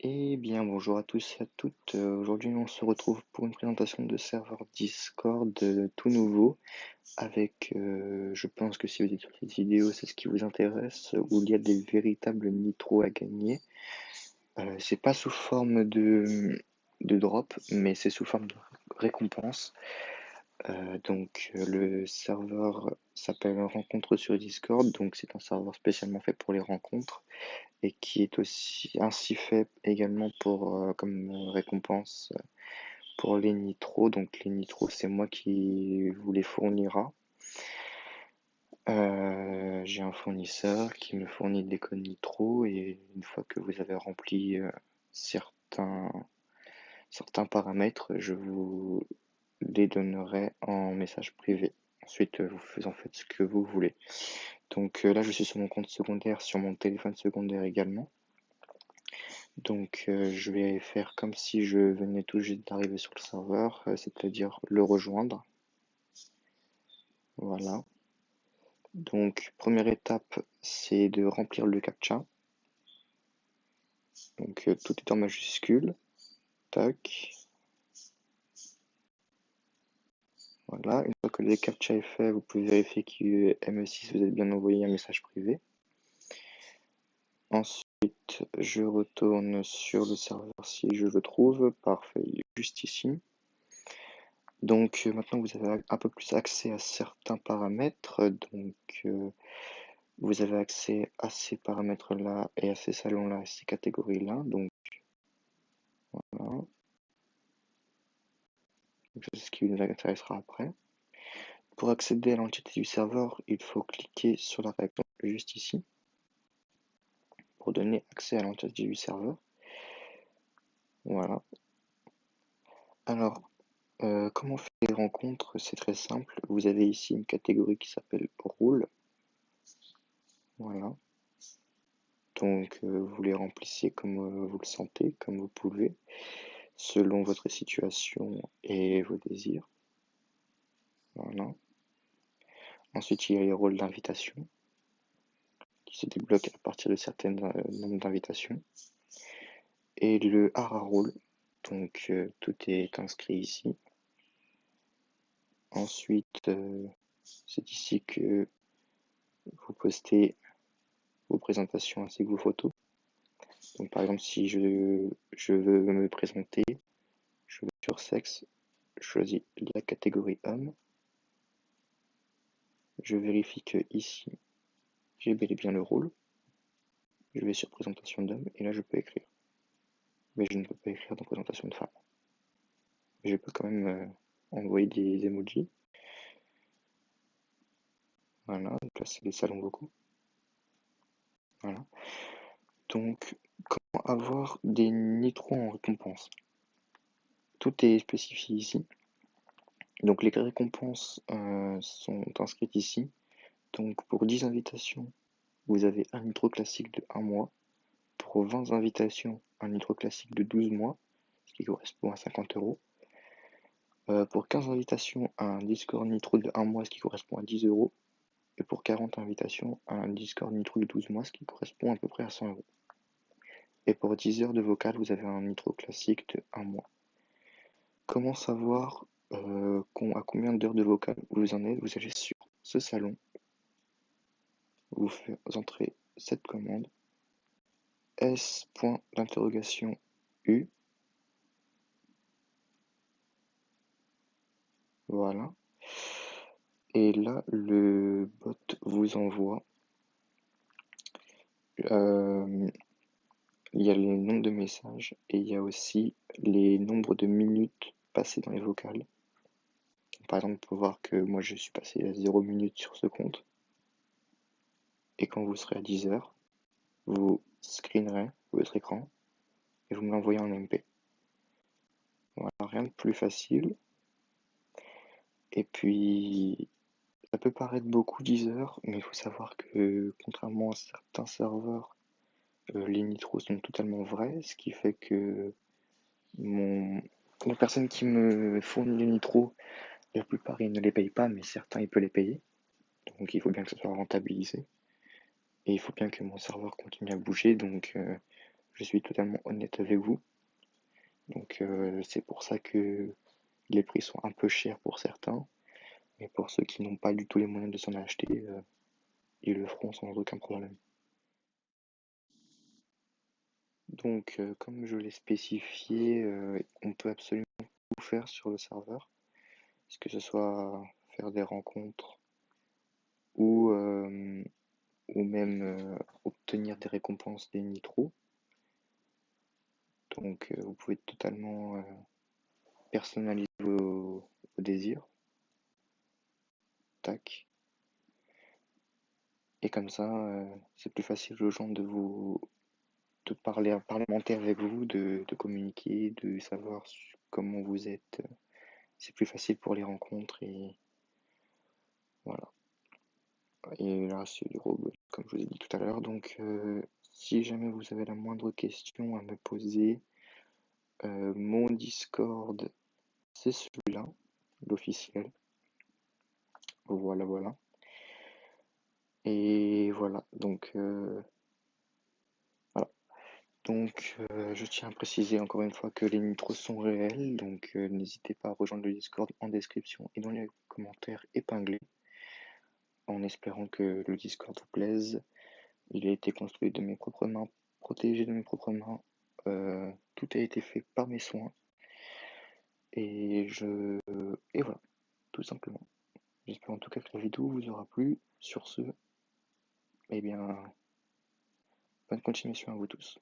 Eh bien, bonjour à tous et à toutes. Aujourd'hui, on se retrouve pour une présentation de serveur Discord tout nouveau avec, je pense que si vous êtes sur cette vidéo, c'est ce qui vous intéresse, où il y a des véritables nitros à gagner. C'est pas sous forme de drop, mais c'est sous forme de récompense. Le serveur s'appelle Rencontre sur Discord, donc c'est un serveur spécialement fait pour les rencontres et qui est aussi ainsi fait également pour comme récompense pour les nitros. Donc les nitros, c'est moi qui vous les fournira. J'ai un fournisseur qui me fournit des codes nitro et une fois que vous avez rempli certains paramètres, je vous les donnerai en message privé. Ensuite, vous en faites ce que vous voulez. Donc là, je suis sur mon compte secondaire, sur mon téléphone secondaire également. Donc je vais faire comme si je venais tout juste d'arriver sur le serveur, c'est-à-dire le rejoindre. Voilà. Donc première étape, c'est de remplir le captcha. Donc tout est en majuscule. Tac. Voilà. Une fois que le captcha est fait, vous pouvez vérifier que ME6 vous avez bien envoyé un message privé. Ensuite, je retourne sur le serveur si je le trouve. Parfait, il est juste ici. Donc maintenant vous avez un peu plus accès à certains paramètres. Vous avez accès à ces paramètres-là et à ces salons-là, à ces catégories-là. Donc voilà. C'est ce qui nous intéressera après. Pour accéder à l'entité du serveur, il faut cliquer sur la réaction juste ici pour donner accès à l'entité du serveur. Voilà. Alors, comment on fait les rencontres? C'est très simple. Vous avez ici une catégorie qui s'appelle rôle. Voilà. Donc, vous les remplissez comme vous le sentez, comme vous pouvez, selon votre situation et vos désirs. Voilà. Ensuite, il y a les rôles d'invitation qui se débloquent à partir de certains nombres d'invitations. Et le hara rôle, donc tout est inscrit ici. Ensuite, c'est ici que vous postez vos présentations ainsi que vos photos. Donc par exemple, si je veux me présenter, je vais sur sexe, je choisis la catégorie homme. Je vérifie que ici, j'ai bel et bien le rôle. Je vais sur présentation d'homme et là je peux écrire. Mais je ne peux pas écrire dans présentation de femme. Mais je peux quand même envoyer des emojis. Voilà, donc là c'est les salons vocaux. Voilà. Donc, comment avoir des nitros en récompense? Tout est spécifié ici. Donc les récompenses sont inscrites ici. Donc pour 10 invitations, vous avez un nitro classique de 1 mois. Pour 20 invitations, un nitro classique de 12 mois, ce qui correspond à 50 euros. Pour 15 invitations, un Discord nitro de 1 mois, ce qui correspond à 10 euros. Et pour 40 invitations, un Discord nitro de 12 mois, ce qui correspond à peu près à 100 euros. Et pour 10 heures de vocal, vous avez un nitro classique de 1 mois. Comment savoir à combien d'heures de vocal vous en êtes? Vous allez sur ce salon, vous entrez cette commande S.U. Voilà. Et là, le bot vous envoie. Il y a les nombres de messages et il y a aussi les nombres de minutes passées dans les vocales. Par exemple, on peut voir que moi je suis passé à 0 minutes sur ce compte. Et quand vous serez à 10 heures, vous screenerez votre écran et vous me l'envoyez en MP. Voilà, rien de plus facile. Et puis, ça peut paraître beaucoup 10 heures, mais il faut savoir que contrairement à certains serveurs, les nitros sont totalement vrais, ce qui fait que la personne qui me fournit les nitros, la plupart ils ne les payent pas, mais certains il peut les payer. Donc il faut bien que ce soit rentabilisé. Et il faut bien que mon serveur continue à bouger, donc je suis totalement honnête avec vous. Donc c'est pour ça que les prix sont un peu chers pour certains, mais pour ceux qui n'ont pas du tout les moyens de s'en acheter, ils le feront sans aucun problème. Donc comme je l'ai spécifié, on peut absolument tout faire sur le serveur, que ce soit faire des rencontres ou, ou même obtenir des récompenses des nitros. Donc vous pouvez totalement personnaliser vos désirs. Tac. Et comme ça, c'est plus facile aux gens de parlementer avec vous, de communiquer, de savoir comment vous êtes. C'est plus facile pour les rencontres et voilà. Et là, c'est du robot, comme je vous ai dit tout à l'heure. Donc, si jamais vous avez la moindre question à me poser, mon Discord, c'est celui-là, l'officiel. Voilà, voilà. Et voilà, donc voilà. Donc, je tiens à préciser encore une fois que les nitros sont réels, donc n'hésitez pas à rejoindre le Discord en description et dans les commentaires épinglés, en espérant que le Discord vous plaise. Il a été construit de mes propres mains, protégé de mes propres mains. Tout a été fait par mes soins. Et et voilà, tout simplement. J'espère en tout cas que la vidéo vous aura plu. Sur ce, eh bien, bonne continuation à vous tous.